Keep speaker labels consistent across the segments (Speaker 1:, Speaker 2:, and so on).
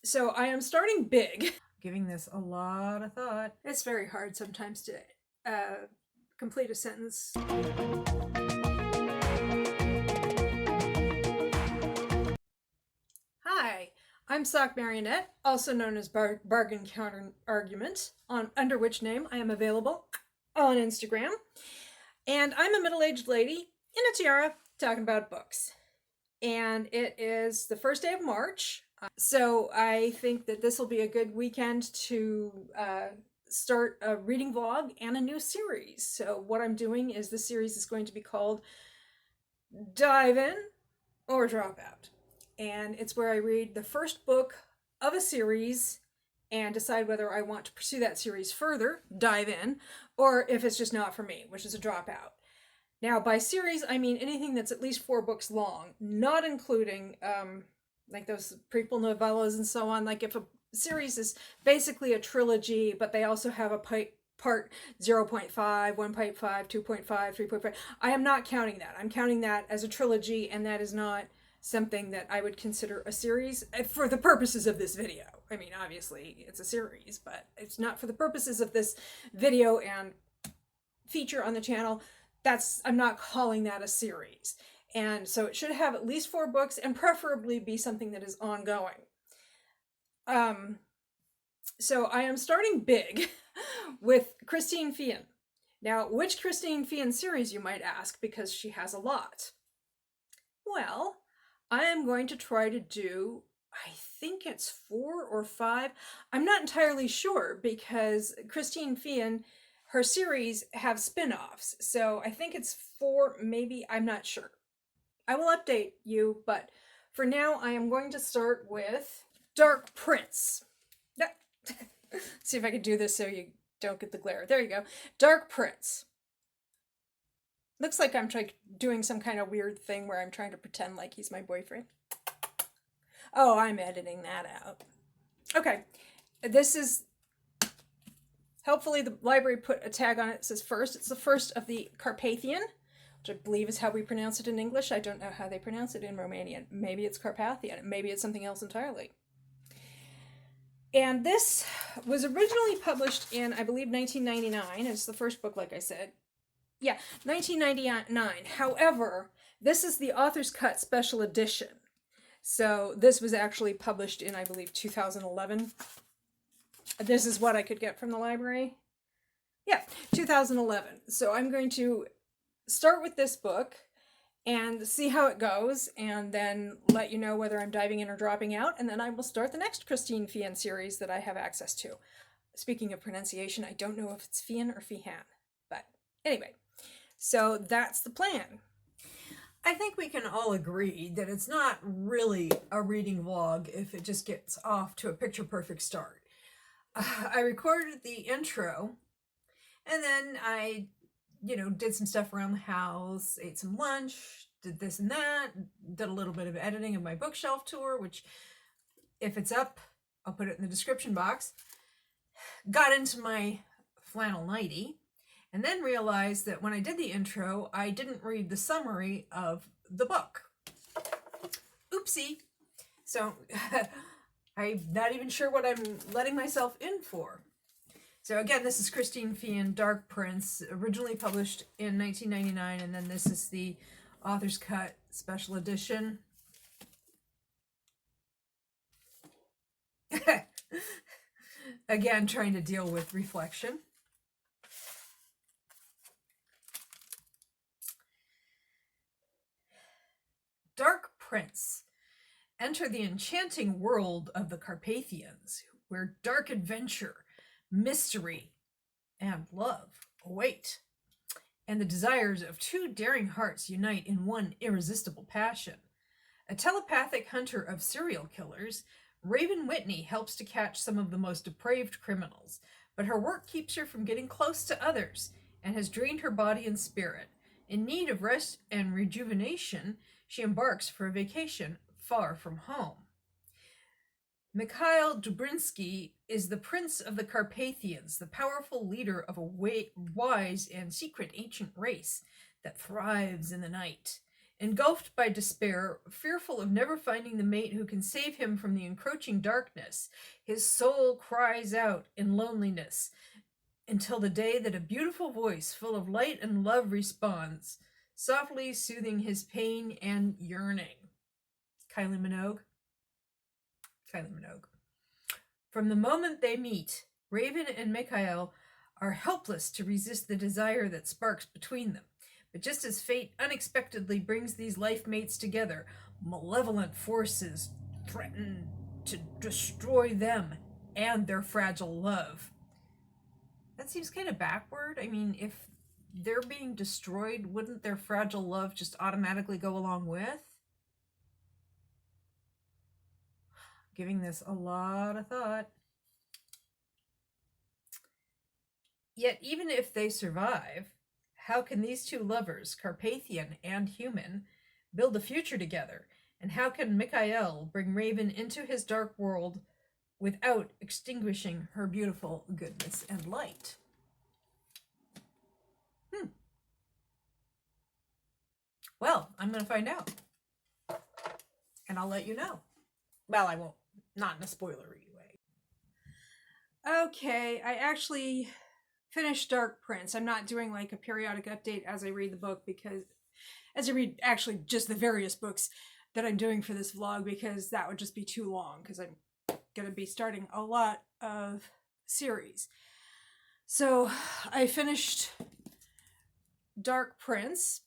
Speaker 1: So I am starting big. Giving this a lot of thought. It's very hard sometimes to complete a sentence. Hi, I'm Sock Marionette, also known as Bargain Counter Argument, under which name I am available on Instagram. And I'm a middle-aged lady in a tiara talking about books. And it is the first day of March. So I think that this will be a good weekend to start a reading vlog and a new series. So what I'm doing is this series is going to be called Dive In or Drop Out. And it's where I read the first book of a series and decide whether I want to pursue that series further, dive in, or if it's just not for me, which is a dropout. Now, by series, I mean anything that's at least 4 books long, not including like those prequel novellas and so on. Like if a series is basically a trilogy, but they also have a part 0.5, 1.5, 2.5, 3.5. I am not counting that. I'm counting that as a trilogy, and that is not something that I would consider a series for the purposes of this video. I mean, obviously it's a series, but it's not for the purposes of this video and feature on the channel. I'm not calling that a series. And so it should have at least 4 books and preferably be something that is ongoing. So I am starting big with Christine Feehan. Now, which Christine Feehan series, you might ask, because she has a lot. Well, I am going to try to do, I think it's 4 or 5. I'm not entirely sure because Christine Feehan, her series have spin-offs. So I think it's 4, maybe, I'm not sure. I will update you, but for now I am going to start with Dark Prince. See if I can do this so you don't get the glare. There you go. Dark Prince. Looks like I'm doing some kind of weird thing where I'm trying to pretend like he's my boyfriend. Oh, I'm editing that out. Okay, this is, hopefully the library put a tag on it that says first. It's the first of the Carpathian, which I believe is how we pronounce it in English. I don't know how they pronounce it in Romanian. Maybe it's Carpathian. Maybe it's something else entirely. And this was originally published in, I believe, 1999. It's the first book, like I said. Yeah, 1999. However, this is the author's cut special edition. So this was actually published in, I believe, 2011. This is what I could get from the library. Yeah, 2011. So I'm going to start with this book and see how it goes, and then let you know whether I'm diving in or dropping out, and then I will start the next Christine Feehan series that I have access to. Speaking of pronunciation, I don't know if it's Feehan or Feehan, but anyway, so that's the plan. I think we can all agree that it's not really a reading vlog if it just gets off to a picture-perfect start. I recorded the intro, and then I did some stuff around the house, ate some lunch, did this and that, did a little bit of editing of my bookshelf tour, which, if it's up, I'll put it in the description box. Got into my flannel nightie, and then realized that when I did the intro, I didn't read the summary of the book. Oopsie. So, I'm not even sure what I'm letting myself in for. So again, this is Christine Feehan, Dark Prince, originally published in 1999, and then this is the author's cut special edition. Again, trying to deal with reflection. Dark Prince. Enter the enchanting world of the Carpathians, where dark adventure, mystery, and love await, and the desires of 2 daring hearts unite in one irresistible passion. A telepathic hunter of serial killers, Raven Whitney helps to catch some of the most depraved criminals, but her work keeps her from getting close to others and has drained her body and spirit. In need of rest and rejuvenation, she embarks for a vacation far from home. Mikhail Dubrinsky is the prince of the Carpathians, the powerful leader of a wise and secret ancient race that thrives in the night. Engulfed by despair, fearful of never finding the mate who can save him from the encroaching darkness, his soul cries out in loneliness until the day that a beautiful voice full of light and love responds, softly soothing his pain and yearning. Kylie Minogue. Kylie Minogue. From the moment they meet, Raven and Mikhail are helpless to resist the desire that sparks between them. But just as fate unexpectedly brings these life mates together, malevolent forces threaten to destroy them and their fragile love. That seems kind of backward. I mean, if they're being destroyed, wouldn't their fragile love just automatically go along with? Giving this a lot of thought. Yet even if they survive, how can these two lovers, Carpathian and human, build a future together? And how can Mikhail bring Raven into his dark world without extinguishing her beautiful goodness and light? Well, I'm going to find out. And I'll let you know. Well, I won't. Not in a spoilery way. Okay, I actually finished Dark Prince. I'm not doing like a periodic update as I read the book, because as I read actually just the various books that I'm doing for this vlog, because that would just be too long, because I'm going to be starting a lot of series. So I finished Dark Prince,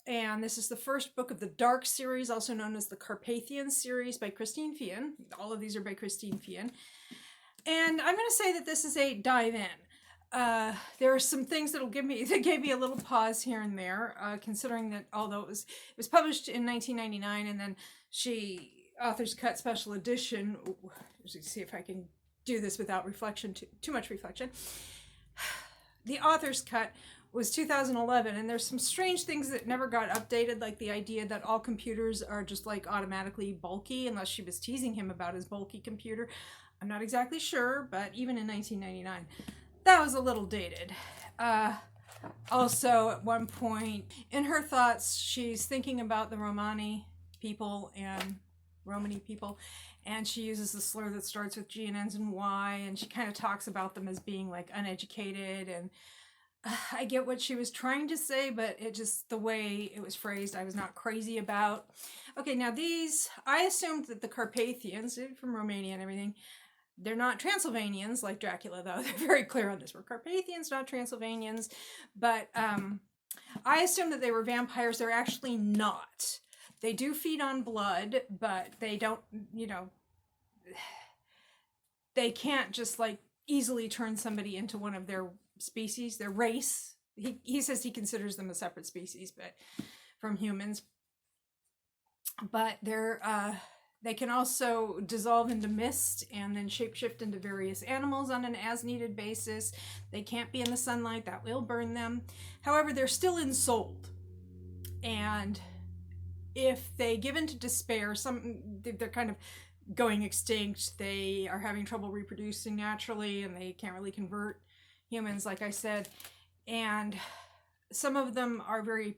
Speaker 1: and this is the first book of the Dark series, also known as the Carpathian series by Christine Feehan. All of these are by Christine Feehan. And I'm going to say that this is a dive in. There are some things that gave me a little pause here and there, considering that although it was published in 1999, and then author's cut special edition. Let's see if I can do this without reflection, too much reflection. The author's cut was 2011, and there's some strange things that never got updated, like the idea that all computers are just like automatically bulky, unless she was teasing him about his bulky computer. I'm not exactly sure, but even in 1999, that was a little dated. Also, at one point in her thoughts, she's thinking about the Romani people, and she uses the slur that starts with G and ends in Y, and she kind of talks about them as being like uneducated, and I get what she was trying to say, but it just, the way it was phrased, I was not crazy about. Okay, now these, I assumed that the Carpathians, from Romania and everything, they're not Transylvanians like Dracula, though. They're very clear on this. We're Carpathians, not Transylvanians. But I assumed that they were vampires. They're actually not. They do feed on blood, but they don't, they can't just like easily turn somebody into one of their species, their race. He says he considers them a separate species, but from humans. But they can also dissolve into mist and then shapeshift into various animals on an as-needed basis. They can't be in the sunlight, that will burn them. However, they're still ensouled. And if they give in to despair, they're kind of going extinct. They are having trouble reproducing naturally, and they can't really convert humans, like I said. And some of them are very,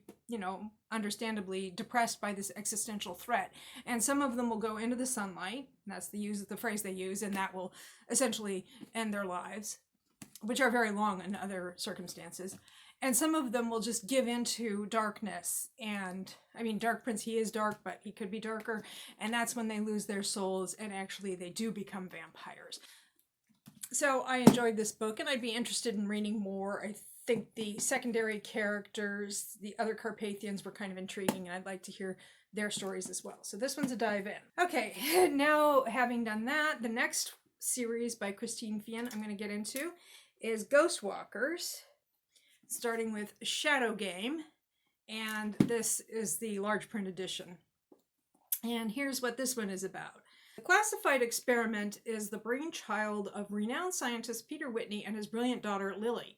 Speaker 1: understandably depressed by this existential threat. And some of them will go into the sunlight. And that's the phrase they use, and that will essentially end their lives, which are very long in other circumstances. And some of them will just give into darkness. And I mean, Dark Prince, he is dark, but he could be darker. And that's when they lose their souls, and actually they do become vampires. So I enjoyed this book, and I'd be interested in reading more. I think the secondary characters, the other Carpathians, were kind of intriguing, and I'd like to hear their stories as well. So this one's a dive in. Okay, now having done that, the next series by Christine Feehan I'm going to get into is Ghostwalkers, starting with Shadow Game, and this is the large print edition. And here's what this one is about. The classified experiment is the brainchild of renowned scientist Peter Whitney and his brilliant daughter Lily.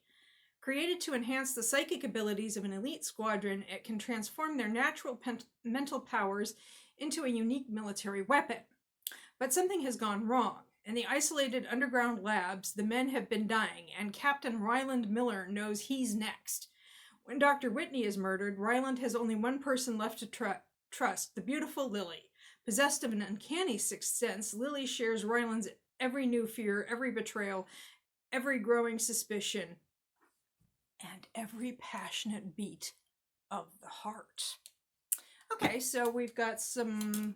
Speaker 1: Created to enhance the psychic abilities of an elite squadron, it can transform their natural mental powers into a unique military weapon. But something has gone wrong. In the isolated underground labs, the men have been dying, and Captain Ryland Miller knows he's next. When Dr. Whitney is murdered, Ryland has only one person left to trust, the beautiful Lily. Possessed of an uncanny sixth sense, Lily shares Ryland's every new fear, every betrayal, every growing suspicion, and every passionate beat of the heart. Okay, so we've got some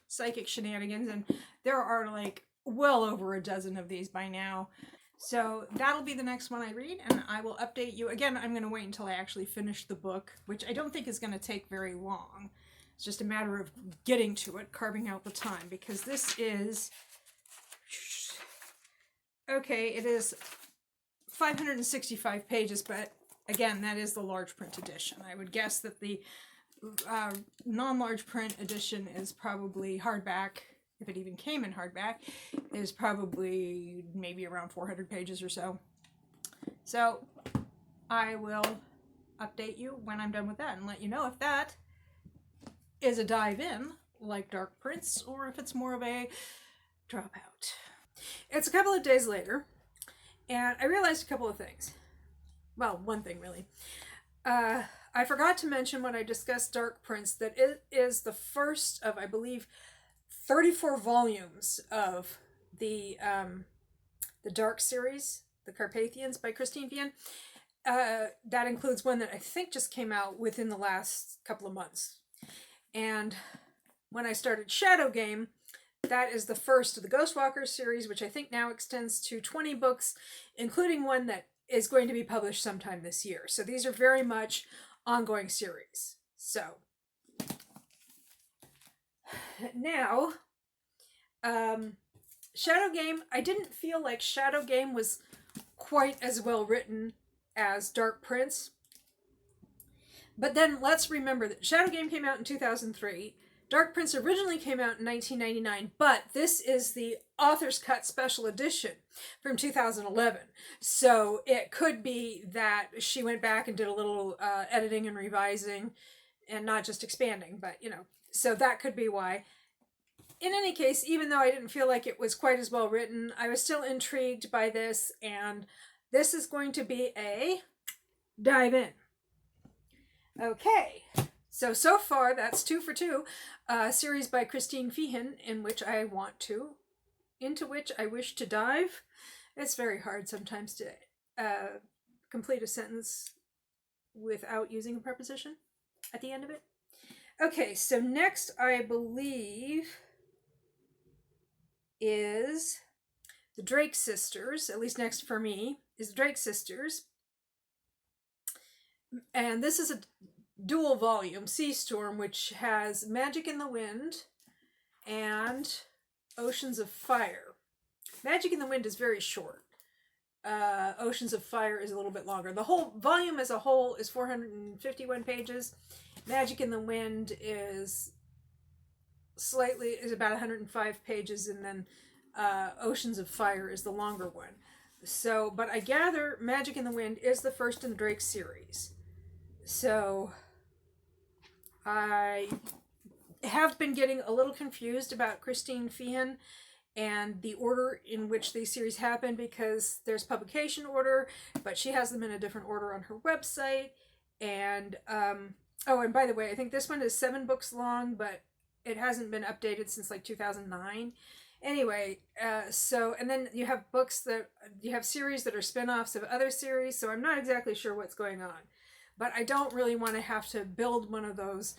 Speaker 1: psychic shenanigans, and there are like well over a dozen of these by now. So that'll be the next one I read, and I will update you. Again, I'm going to wait until I actually finish the book, which I don't think is going to take very long. It's just a matter of getting to it, carving out the time, because this is... Okay, it is 565 pages, but again, that is the large print edition. I would guess that the non-large print edition is probably hardback, if it even came in hardback, is probably maybe around 400 pages or so. So I will update you when I'm done with that and let you know if that is a dive in, like Dark Prince, or if it's more of a dropout. It's a couple of days later, and I realized a couple of things. Well, one thing really. I forgot to mention when I discussed Dark Prince that it is the first of, I believe, 34 volumes of the Dark series, The Carpathians by Christine Feehan. That includes one that I think just came out within the last couple of months. And when I started Shadow Game, that is the first of the Ghostwalker series, which I think now extends to 20 books, including one that is going to be published sometime this year. So these are very much ongoing series. So now, Shadow Game, I didn't feel like Shadow Game was quite as well written as Dark Prince. But then let's remember that Shadow Game came out in 2003. Dark Prince originally came out in 1999, but this is the author's cut special edition from 2011. So it could be that she went back and did a little editing and revising and not just expanding, but so that could be why. In any case, even though I didn't feel like it was quite as well written, I was still intrigued by this, and this is going to be a dive in. Okay. So far, that's 2 for 2, a series by Christine Feehan, into which I wish to dive. It's very hard sometimes to complete a sentence without using a preposition at the end of it. Okay, so next, I believe, is the Drake Sisters, at least next for me, is the Drake Sisters. And this is a dual volume, Sea Storm, which has Magic in the Wind and Oceans of Fire. Magic in the Wind is very short. Oceans of Fire is a little bit longer. The whole volume as a whole is 451 pages. Magic in the Wind is about 105 pages, and then Oceans of Fire is the longer one. So, but I gather Magic in the Wind is the first in the Drake series. So I have been getting a little confused about Christine Feehan and the order in which these series happen, because there's publication order, but she has them in a different order on her website. And and by the way, I think this one is 7 books long, but it hasn't been updated since like 2009. Anyway, and then you have series that are spin-offs of other series, so I'm not exactly sure what's going on. But I don't really want to have to build one of those,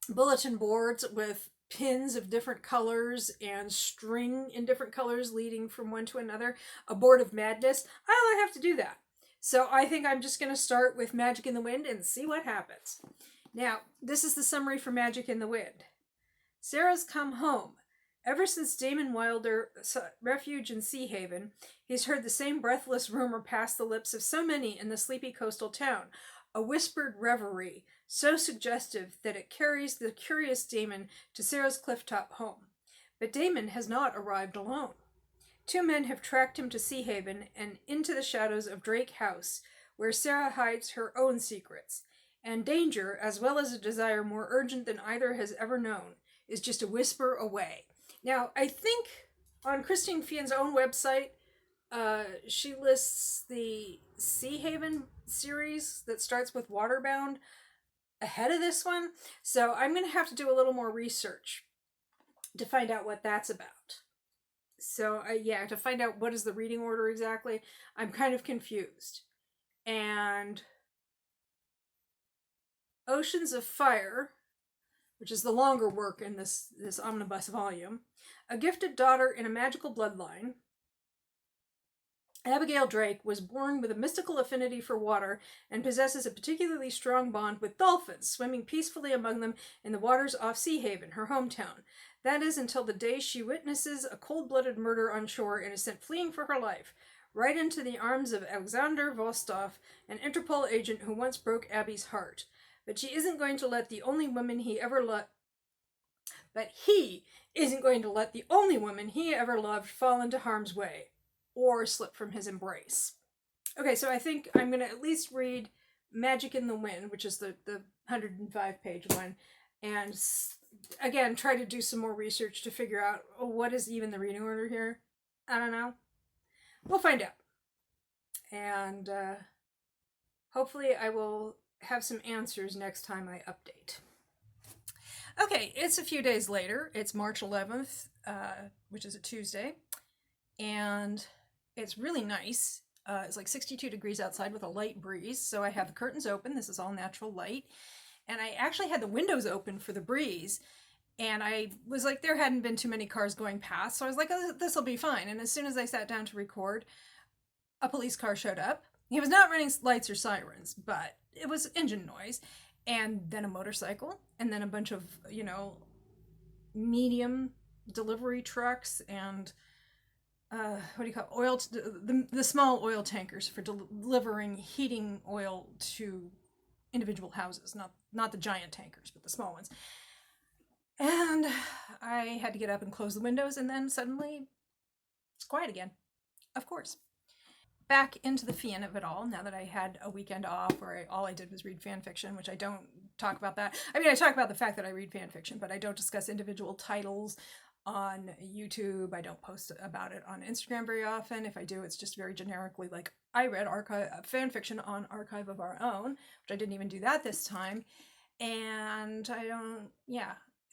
Speaker 1: bulletin boards with pins of different colors and string in different colors leading from one to another. A board of madness. I don't have to do that. So I think I'm just going to start with Magic in the Wind and see what happens. Now, this is the summary for Magic in the Wind. Sarah's come home. Ever since Damon Wilder sought refuge in Sea Haven, he's heard the same breathless rumor pass the lips of so many in the sleepy coastal town, a whispered reverie, so suggestive that it carries the curious Damon to Sarah's clifftop home. But Damon has not arrived alone. 2 men have tracked him to Sea Haven and into the shadows of Drake House, where Sarah hides her own secrets. And danger, as well as a desire more urgent than either has ever known, is just a whisper away. Now, I think on Christine Feehan's own website, She lists the Sea Haven series that starts with Waterbound ahead of this one. So I'm going to have to do a little more research to find out what that's about. So, yeah, to find out what is the reading order exactly, I'm kind of confused. And Oceans of Fire, which is the longer work in this omnibus volume, a gifted daughter in a magical bloodline, Abigail Drake was born with a mystical affinity for water and possesses a particularly strong bond with dolphins, swimming peacefully among them in the waters off Sea Haven, her hometown. That is until the day she witnesses a cold-blooded murder on shore and is sent fleeing for her life, right into the arms of Alexander Vostov, an Interpol agent who once broke Abby's heart. But she isn't going to let the only woman he ever loved. But he isn't going to let the only woman he ever loved fall into harm's way or slip from his embrace. Okay, so I think I'm going to at least read Magic in the Wind, which is the 105-page one, and again, try to do some more research to figure out what is even the reading order here. I don't know. We'll find out. And hopefully I will have some answers next time I update. Okay, it's a few days later. It's March 11th, which is a Tuesday, and it's really nice. It's like 62 degrees outside with a light breeze, so I have the curtains open. This is all natural light, and I actually had the windows open for the breeze, and I was like, there hadn't been too many cars going past, so I was like, oh, this will be fine. And as soon as I sat down to record, a police car showed up. He was not running lights or sirens, but it was engine noise, and then a motorcycle, and then a bunch of, medium delivery trucks and what do you call it? Oil, the small oil tankers for delivering heating oil to individual houses, not the giant tankers, but the small ones. And I had to get up and close the windows, and then suddenly it's quiet again. Of course. Back into the Feehan of it all, now that I had a weekend off where all I did was read fan fiction, which I don't talk about that. I mean, I talk about the fact that I read fan fiction, but I don't discuss individual titles on YouTube. I don't post about it on Instagram very often. If I do, it's just very generically like, I read fan fiction on Archive of Our Own, which I didn't even do that this time. And I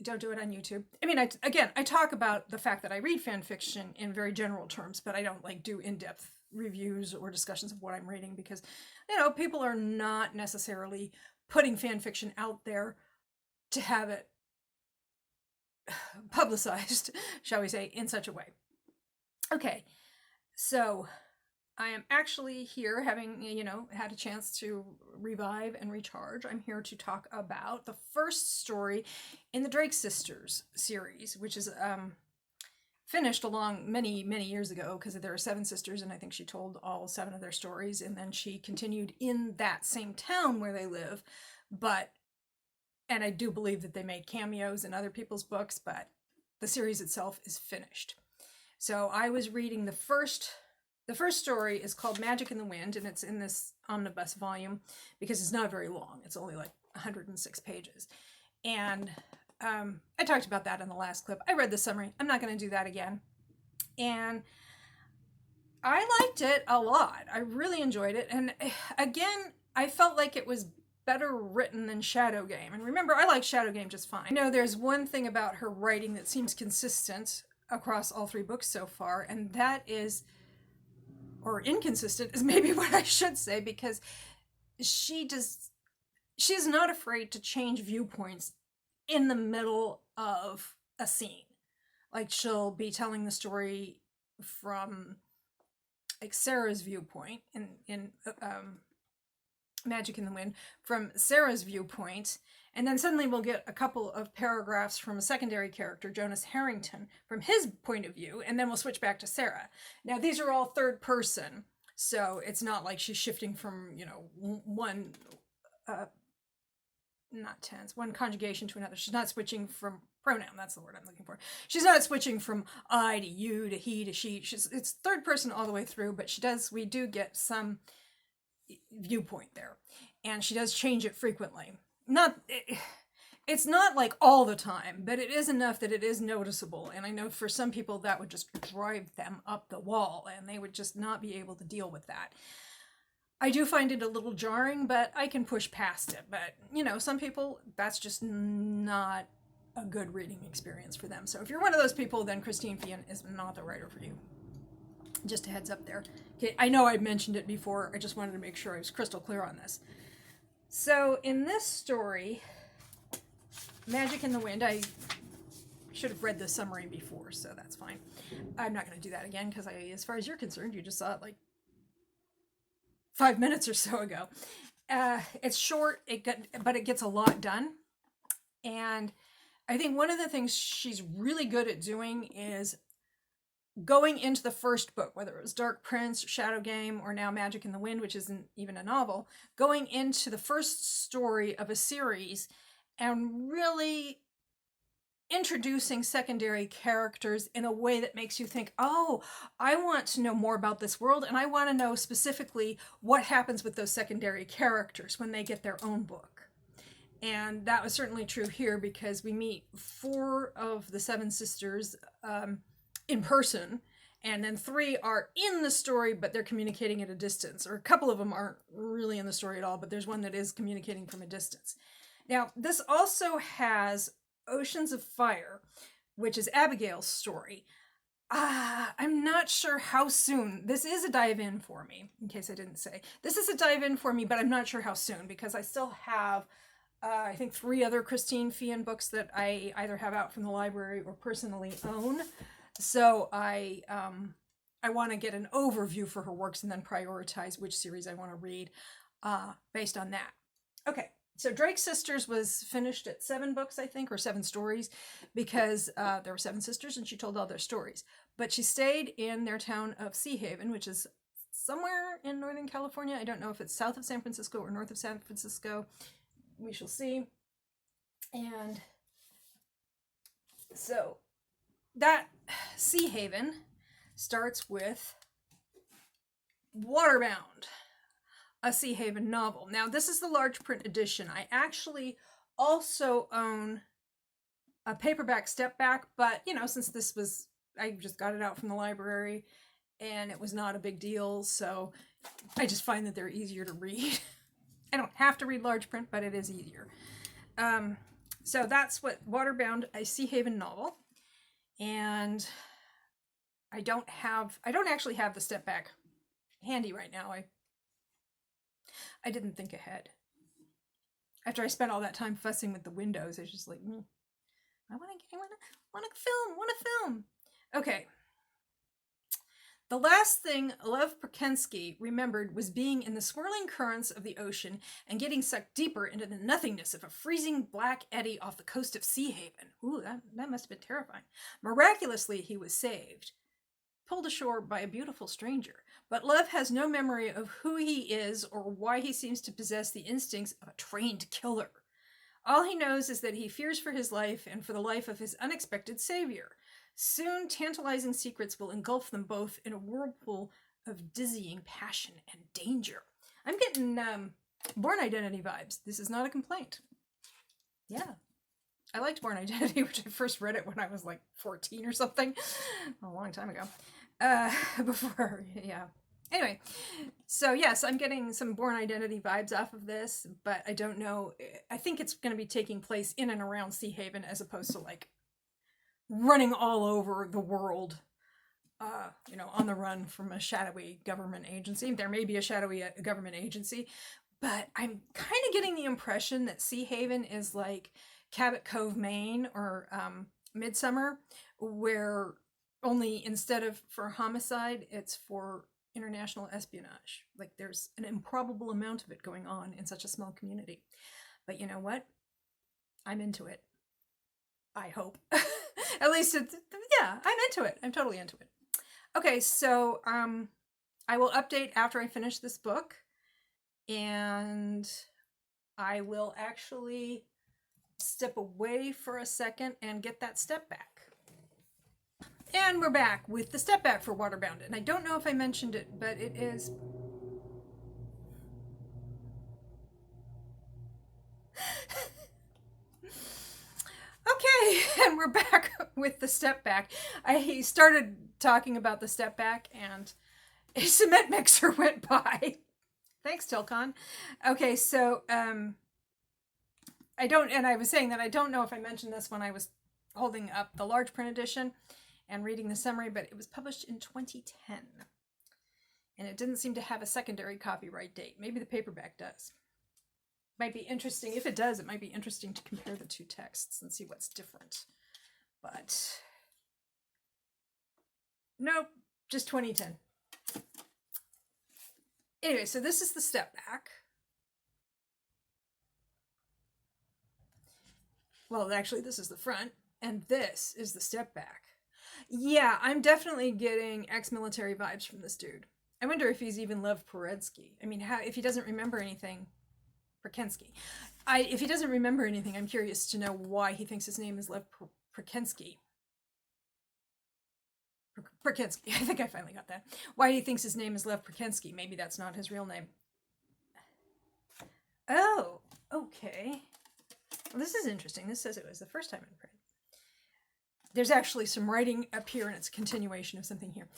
Speaker 1: don't do it on YouTube. I mean, I talk about the fact that I read fan fiction in very general terms, but I don't like do in-depth reviews or discussions of what I'm reading because, people are not necessarily putting fan fiction out there to have it publicized, shall we say, in such a way. Okay, so I am actually here having, had a chance to revive and recharge. I'm here to talk about the first story in the Drake Sisters series, which is finished along many, many years ago because there are 7 sisters, and I think she told all 7 of their stories, and then she continued in that same town where they live, and I do believe that they made cameos in other people's books, but the series itself is finished. So I was reading the first story is called Magic in the Wind, and it's in this omnibus volume because it's not very long. It's only like 106 pages. And I talked about that in the last clip. I read the summary. I'm not going to do that again. And I liked it a lot. I really enjoyed it. And again, I felt like it was better written than Shadow Game. And remember, I like Shadow Game just fine. There's one thing about her writing that seems consistent across all 3 books so far, and that is, or inconsistent is maybe what I should say, because she's not afraid to change viewpoints in the middle of a scene. Like, she'll be telling the story from like Sarah's viewpoint in Magic in the Wind, from Sarah's viewpoint, and then suddenly we'll get a couple of paragraphs from a secondary character, Jonas Harrington, from his point of view, and then we'll switch back to Sarah. Now, these are all third person, so it's not like she's shifting from, one not tense, one conjugation to another. She's not switching from pronoun, that's the word I'm looking for. She's not switching from I to you to he to she. It's third person all the way through, but we do get some viewpoint there, and she does change it frequently. It's not like all the time, but it is enough that it is noticeable. And I know for some people that would just drive them up the wall and they would just not be able to deal with that. I do find it a little jarring, but I can push past it. But, you know, some people, that's just not a good reading experience for them. So if you're one of those people, then Christine Feehan is not the writer for you. Just a heads up there. Okay, I know I mentioned it before. I just wanted to make sure I was crystal clear on this. So in this story, Magic in the Wind, I should have read the summary before, so that's fine. I'm not going to do that again because as far as you're concerned, you just saw it like 5 minutes or so ago. It's short, but it gets a lot done. And I think one of the things she's really good at doing is going into the first book, whether it was Dark Prince, Shadow Game, or now Magic in the Wind, which isn't even a novel, going into the first story of a series and really introducing secondary characters in a way that makes you think, oh, I want to know more about this world, and I want to know specifically what happens with those secondary characters when they get their own book. And that was certainly true here because we meet 4 of the 7 sisters in person, and then 3 are in the story, but they're communicating at a distance, or a couple of them aren't really in the story at all, but there's one that is communicating from a distance. Now, this also has Oceans of Fire, which is Abigail's story. I'm not sure how soon. This is a dive in for me, in case I didn't say. This is a dive in for me, but I'm not sure how soon because I still have, I think, 3 other Christine Feehan books that I either have out from the library or personally own. So I want to get an overview for her works and then prioritize which series I want to read based on that. Okay. So Drake's Sisters was finished at 7 books, I think, or 7 stories, because there were 7 sisters and she told all their stories. But she stayed in their town of Sea Haven, which is somewhere in Northern California. I don't know if it's south of San Francisco or north of San Francisco. We shall see. And so that Sea Haven starts with Waterbound, a Sea Haven novel. Now, this is the large print edition. I actually also own a paperback step back, but, you know, since this was, I just got it out from the library and it was not a big deal, so I just find that they're easier to read. I don't have to read large print, but it is easier. So that's what Waterbound, a Sea Haven novel. And I don't actually have the step back handy right now. I didn't think ahead. After I spent all that time fussing with the windows, I was just like, I want to film. Okay. The last thing Lev Perkensky remembered was being in the swirling currents of the ocean and getting sucked deeper into the nothingness of a freezing black eddy off the coast of Sea Haven. Ooh, that must have been terrifying. Miraculously, he was saved, pulled ashore by a beautiful stranger. But Lev has no memory of who he is or why he seems to possess the instincts of a trained killer. All he knows is that he fears for his life and for the life of his unexpected savior. Soon, tantalizing secrets will engulf them both in a whirlpool of dizzying passion and danger. I'm getting Born Identity vibes. This is not a complaint. Yeah. I liked Born Identity, which I first read it when I was like 14 or something. A long time ago. Yeah. Anyway, so yes, I'm getting some Born Identity vibes off of this, but I don't know. I think it's going to be taking place in and around Sea Haven as opposed to like running all over the world, on the run from a shadowy government agency. There may be a shadowy government agency, but I'm kind of getting the impression that Sea Haven is like Cabot Cove, Maine, or Midsummer, where only instead of for homicide, it's for international espionage. Like there's an improbable amount of it going on in such a small community. But you know what? I'm into it. I hope. At least I'm into it. I'm totally into it. Okay, so I will update after I finish this book, and I will actually step away for a second and get that step back. And we're back with the step back for Waterbound. And I don't know if I mentioned it, but it is... Okay, and we're back with the step back. I started talking about the step back and a cement mixer went by. Thanks, Tilcon. Okay, so I was saying that I don't know if I mentioned this when I was holding up the large print edition and reading the summary, but it was published in 2010. And it didn't seem to have a secondary copyright date. Maybe the paperback does. Might be interesting. If it does, it might be interesting to compare the two texts and see what's different. But nope, just 2010. Anyway, so this is the step back. Well, actually, this is the front, and this is the step back. Yeah, I'm definitely getting ex-military vibes from this dude. I wonder if he's even Lev Paretsky. I mean, if he doesn't remember anything, Perkensky. If he doesn't remember anything, I'm curious to know why he thinks his name is Lev Perkensky. Perkensky. I think I finally got that. Why he thinks his name is Lev Perkensky. Maybe that's not his real name. Oh, okay. Well, this is interesting. This says it was the first time in print. There's actually some writing up here, and it's a continuation of something here.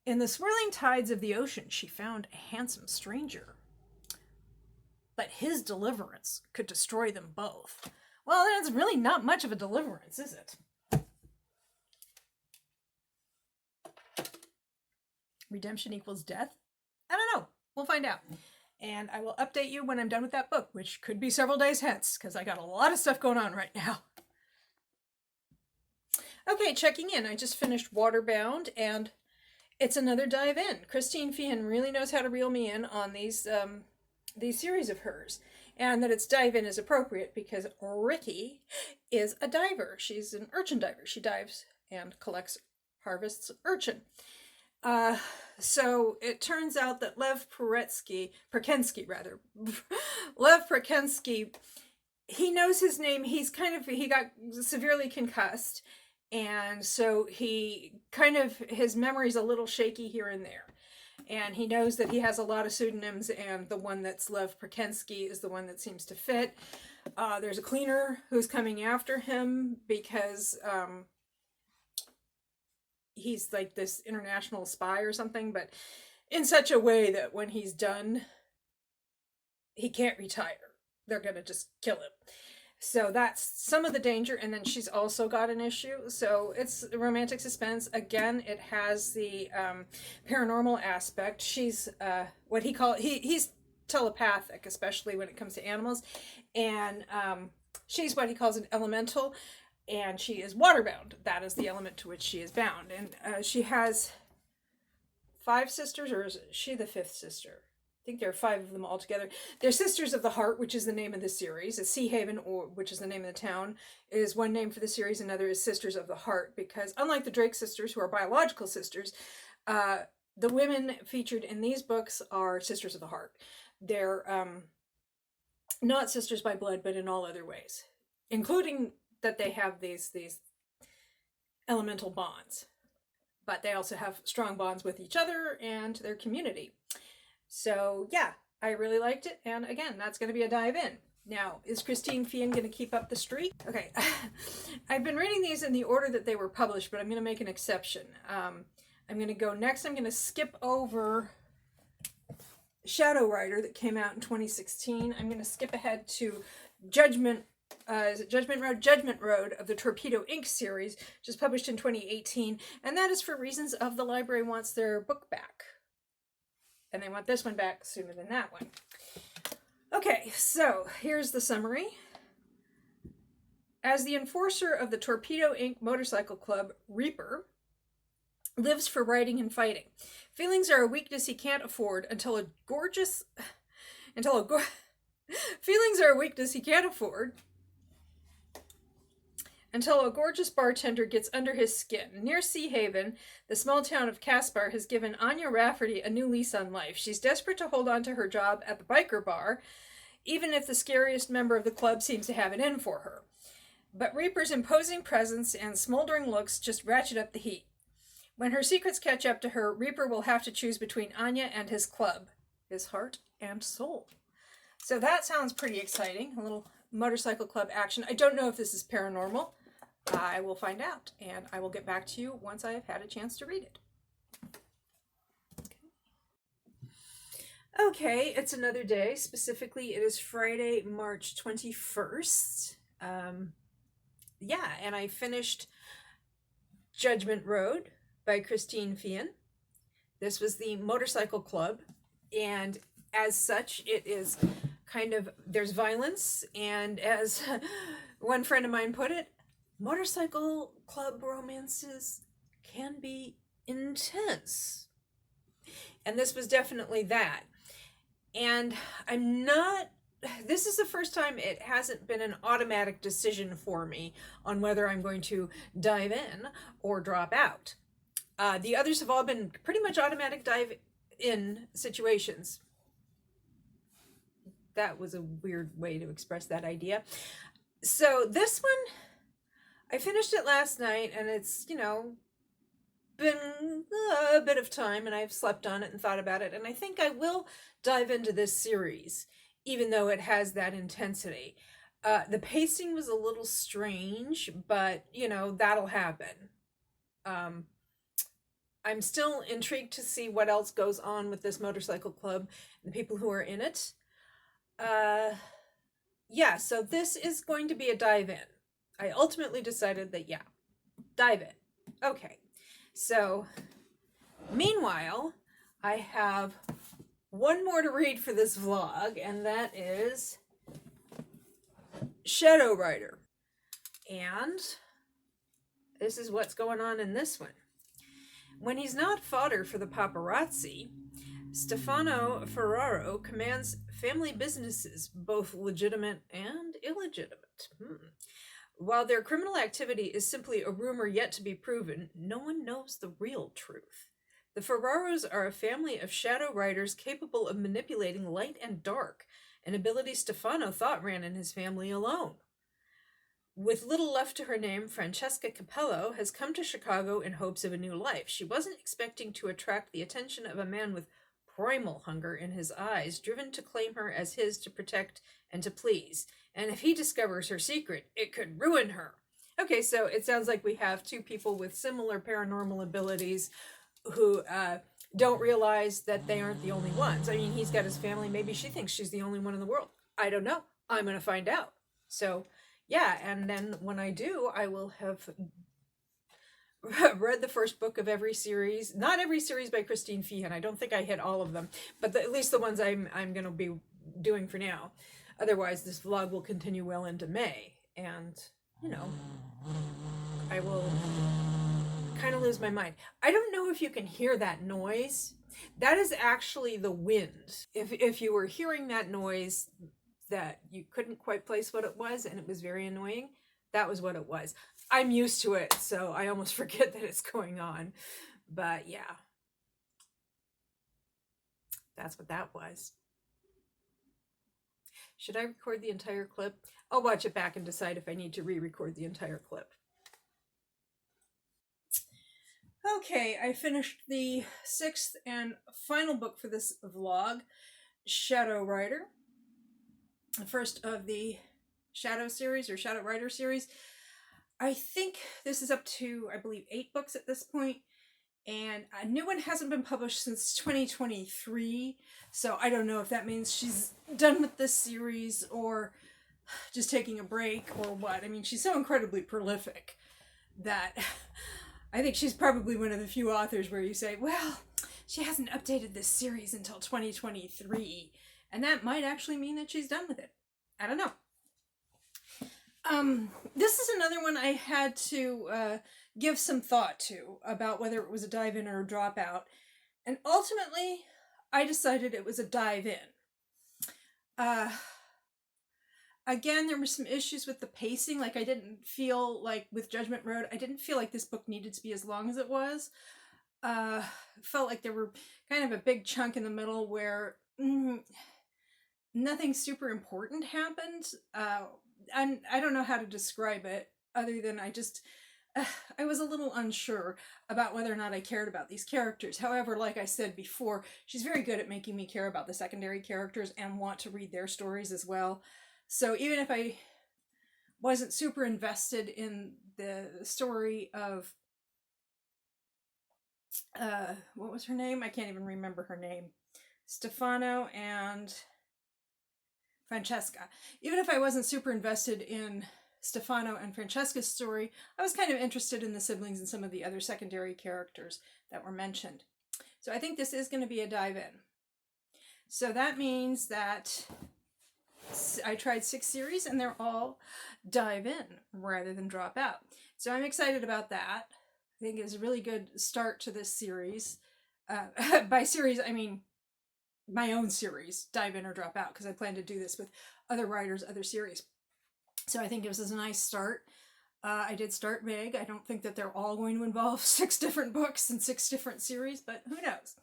Speaker 1: In the swirling tides of the ocean, she found a handsome stranger. But his deliverance could destroy them both. Well, that's really not much of a deliverance, is it? Redemption equals death? I don't know. We'll find out. And I will update you when I'm done with that book, which could be several days hence, because I got a lot of stuff going on right now. Okay, checking in. I just finished Waterbound, and it's another dive in. Christine Feehan really knows how to reel me in on these series of hers, and that it's dive in is appropriate because Ricky is a diver. She's an urchin diver. She dives and harvests urchin. So it turns out that Lev Perkensky, Lev Perkensky, he knows his name. He got severely concussed, and so his memory's a little shaky here and there. And he knows that he has a lot of pseudonyms, and the one that's Lev Perkensky is the one that seems to fit. There's a cleaner who's coming after him because he's like this international spy or something, but in such a way that when he's done, he can't retire. They're going to just kill him. So that's some of the danger. And then she's also got an issue. So it's romantic suspense. Again, it has the paranormal aspect. She's what he's telepathic, especially when it comes to animals. And she's what he calls an elemental. And she is waterbound. That is the element to which she is bound. And she has 5 sisters, or is she the 5th sister? I think there are 5 of them altogether. They're Sisters of the Heart, which is the name of the series. Sea Haven, which is the name of the town, is one name for the series. Another is Sisters of the Heart, because unlike the Drake sisters, who are biological sisters, the women featured in these books are Sisters of the Heart. They're not sisters by blood, but in all other ways, including that they have these elemental bonds. But they also have strong bonds with each other and their community. So yeah, I really liked it. And again, that's going to be a dive in. Now, is Christine Feehan going to keep up the streak? Okay, I've been reading these in the order that they were published, but I'm going to make an exception. I'm going to go next. I'm going to skip over Shadow Rider that came out in 2016. I'm going to skip ahead to Judgment Road of the Torpedo Inc. series, which is published in 2018, and that is for reasons of the library wants their book back. And they want this one back sooner than that one. Okay, so here's the summary. As the enforcer of the Torpedo Inc. motorcycle club, Reaper lives for riding and fighting. Feelings are a weakness he can't afford Feelings are a weakness he can't afford until a gorgeous bartender gets under his skin. Near Sea Haven, the small town of Caspar has given Anya Rafferty a new lease on life. She's desperate to hold on to her job at the biker bar, even if the scariest member of the club seems to have it in for her. But Reaper's imposing presence and smoldering looks just ratchet up the heat. When her secrets catch up to her, Reaper will have to choose between Anya and his club, his heart and soul. So that sounds pretty exciting, a little motorcycle club action. I don't know if this is paranormal. I will find out, and I will get back to you once I have had a chance to read it. Okay, it's another day. Specifically, it is Friday, March 21st. Yeah, and I finished Judgment Road by Christine Feehan. This was the motorcycle club, and as such, it is kind of, there's violence, and as one friend of mine put it, motorcycle club romances can be intense. And this was definitely that. And this is the first time it hasn't been an automatic decision for me on whether I'm going to dive in or drop out. The others have all been pretty much automatic dive in situations. That was a weird way to express that idea. So this one, I finished it last night, and it's, been a bit of time, and I've slept on it and thought about it, and I think I will dive into this series, even though it has that intensity. The pacing was a little strange, but that'll happen. I'm still intrigued to see what else goes on with this motorcycle club and the people who are in it. Yeah, so this is going to be a dive in. I ultimately decided that, yeah, dive in. Okay, so meanwhile, I have one more to read for this vlog, and that is Shadow Rider. And this is what's going on in this one. When he's not fodder for the paparazzi, Stefano Ferraro commands family businesses, both legitimate and illegitimate. While their criminal activity is simply a rumor yet to be proven, no one knows the real truth. The Ferraros are a family of shadow riders capable of manipulating light and dark, an ability Stefano thought ran in his family alone. With little left to her name, Francesca Capello has come to Chicago in hopes of a new life. She wasn't expecting to attract the attention of a man with primal hunger in his eyes, driven to claim her as his to protect and to please. And if he discovers her secret, it could ruin her. Okay, so it sounds like we have two people with similar paranormal abilities who don't realize that they aren't the only ones. I mean, he's got his family. Maybe she thinks she's the only one in the world. I don't know. I'm going to find out. So, yeah, and then when I do, I will have read the first book of every series. Not every series by Christine Feehan. I don't think I hit all of them, but at least the ones I'm going to be doing for now. Otherwise, this vlog will continue well into May, and, I will kind of lose my mind. I don't know if you can hear that noise. That is actually the wind. If you were hearing that noise that you couldn't quite place what it was and it was very annoying, that was what it was. I'm used to it, so I almost forget that it's going on. But yeah, that's what that was. Should I record the entire clip? I'll watch it back and decide if I need to re-record the entire clip. Okay, I finished the 6th and final book for this vlog, Shadow Rider. The first of the Shadow series, or Shadow Rider series. I think this is up to, I believe, 8 books at this point, and a new one hasn't been published since 2023, so I don't know if that means she's done with this series or just taking a break or what. I mean, she's so incredibly prolific that I think she's probably one of the few authors where you say, well, she hasn't updated this series until 2023, and that might actually mean that she's done with it. I don't know. This is another one I had to give some thought to about whether it was a dive in or a drop out, and ultimately I decided it was a dive in. Again, there were some issues with the pacing. Like, I didn't feel like with Judgment Road, I didn't feel like this book needed to be as long as it was. Felt like there were kind of a big chunk in the middle where nothing super important happened. I don't know how to describe it other than I was a little unsure about whether or not I cared about these characters. However, like I said before, she's very good at making me care about the secondary characters and want to read their stories as well. So even if I wasn't super invested in the story of what was her name? I can't even remember her name. Stefano and Francesca. Even if I wasn't super invested in Stefano and Francesca's story, I was kind of interested in the siblings and some of the other secondary characters that were mentioned. So I think this is going to be a dive in. So that means that I tried 6 series and they're all dive in rather than drop out. So I'm excited about that. I think it's a really good start to this series. By series, I mean my own series, dive in or drop out, because I plan to do this with other writers, other series. So I think it was a nice start. I did start vague. I don't think that they're all going to involve 6 different books and 6 different series, but who knows?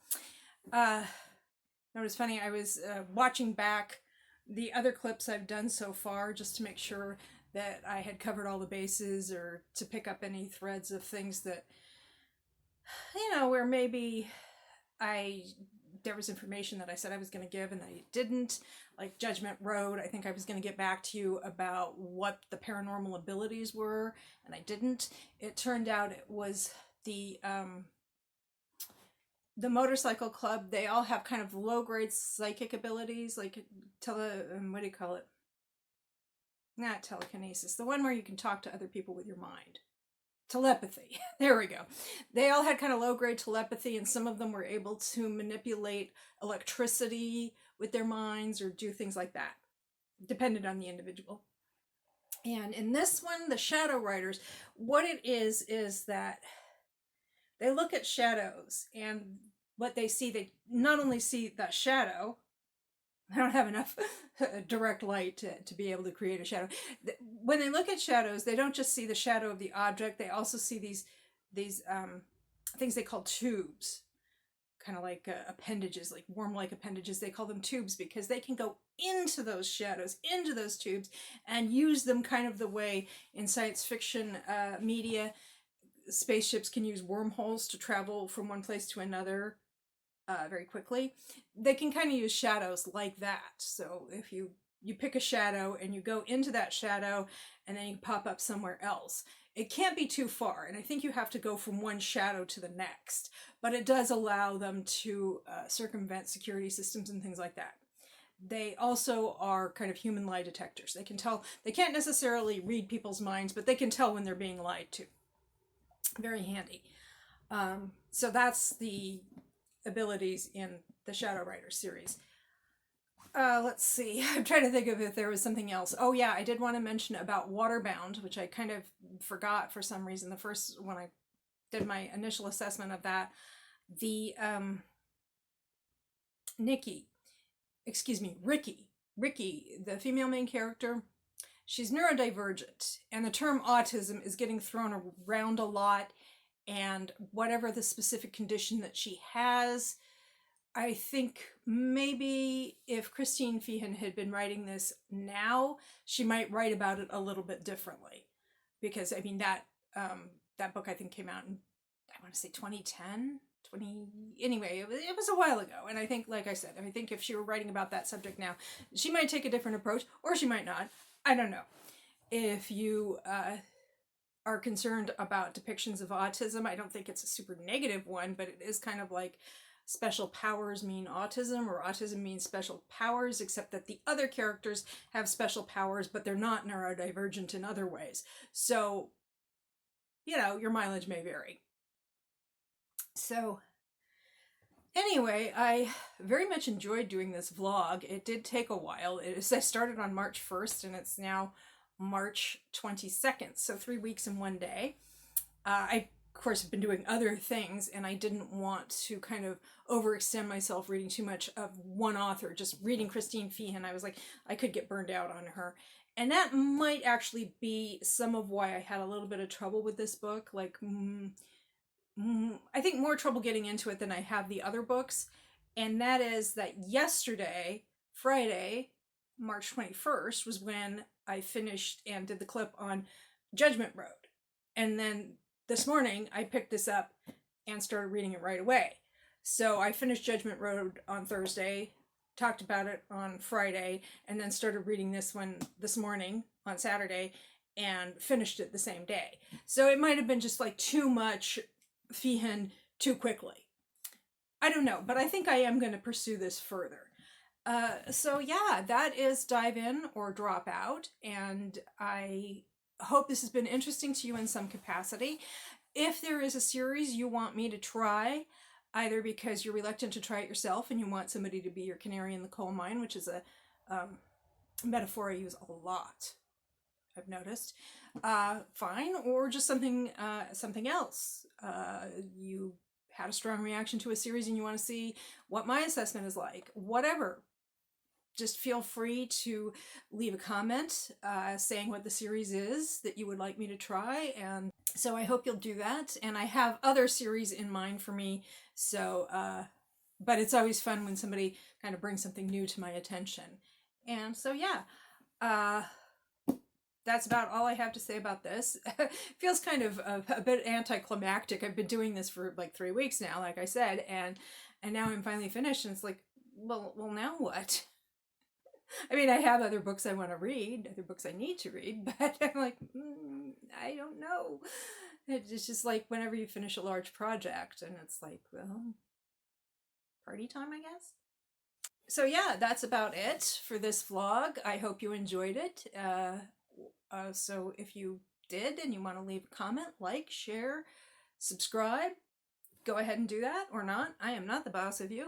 Speaker 1: It was funny, I was watching back the other clips I've done so far just to make sure that I had covered all the bases, or to pick up any threads of things that, where maybe there was information that I said I was going to give and I didn't. Like Judgment Road, I think I was going to get back to you about what the paranormal abilities were, and I didn't. It turned out it was the motorcycle club. They all have kind of low-grade psychic abilities, like what do you call it? Not telekinesis. The one where you can talk to other people with your mind. Telepathy. There we go. They all had kind of low-grade telepathy, and some of them were able to manipulate electricity with their minds or do things like that, depended on the individual. And in this one, the Shadow Riders, what it is that they look at shadows, and what they see, they not only see the shadow. I don't have enough direct light to be able to create a shadow. When they look at shadows, they don't just see the shadow of the object. They also see these things they call tubes, kind of like appendages, like worm-like appendages. They call them tubes because they can go into those shadows, into those tubes, and use them kind of the way in science fiction media, spaceships can use wormholes to travel from one place to another very quickly. They can kind of use shadows like that. So if you pick a shadow and you go into that shadow and then you pop up somewhere else, it can't be too far. And I think you have to go from one shadow to the next, but it does allow them to circumvent security systems and things like that. They also are kind of human lie detectors. They can tell, they can't necessarily read people's minds, but they can tell when they're being lied to. Very handy. So that's the abilities in the Shadow Rider series. Let's see. I'm trying to think of if there was something else. Oh yeah, I did want to mention about Waterbound, which I kind of forgot for some reason. The first, when I did my initial assessment of that, the Ricky, the female main character, she's neurodivergent, and the term autism is getting thrown around a lot, and whatever the specific condition that she has, I think maybe if Christine Feehan had been writing this now, she might write about it a little bit differently. Because, I mean, that book I think came out in, I want to say 2010? Anyway, it was a while ago. And I think, like I said, I think if she were writing about that subject now, she might take a different approach, or she might not. I don't know. If you are concerned about depictions of autism, I don't think it's a super negative one, but it is kind of like special powers mean autism, or autism means special powers, except that the other characters have special powers, but they're not neurodivergent in other ways. So, your mileage may vary. So, anyway, I very much enjoyed doing this vlog. It did take a while. I started on March 1st, and it's now March 22nd, so 3 weeks and 1 day. I, of course, have been doing other things, and I didn't want to kind of overextend myself reading too much of one author. Just reading Christine Feehan, I was like, I could get burned out on her. And that might actually be some of why I had a little bit of trouble with this book. Like, I think more trouble getting into it than I have the other books. And that is that yesterday, Friday, March 21st, was when I finished and did the clip on Judgment Road. And then this morning, I picked this up and started reading it right away. So I finished Judgment Road on Thursday, talked about it on Friday, and then started reading this one this morning on Saturday. and finished it the same day. So it might have been just like too much Feehan too quickly. I don't know, but I think I am going to pursue this further. So yeah, that is Dive In or Drop Out, and I hope this has been interesting to you in some capacity. If there is a series you want me to try, either because you're reluctant to try it yourself and you want somebody to be your canary in the coal mine, which is a metaphor I use a lot, I've noticed, fine, or just something else. You had a strong reaction to a series and you want to see what my assessment is like, whatever. Just feel free to leave a comment saying what the series is that you would like me to try. And so I hope you'll do that. And I have other series in mind for me. So, but it's always fun when somebody kind of brings something new to my attention. And so, yeah, that's about all I have to say about this. Feels kind of a bit anticlimactic. I've been doing this for like 3 weeks now, like I said, and now I'm finally finished. And it's like, well, now what? I mean, I have other books I want to read, other books I need to read, but I'm like, I don't know. It's just like whenever you finish a large project, and it's like, well, party time, I guess. So yeah, that's about it for this vlog. I hope you enjoyed it. So if you did and you want to leave a comment, like, share, subscribe, go ahead and do that, or not. I am not the boss of you.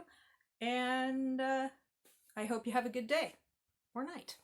Speaker 1: And I hope you have a good day or night.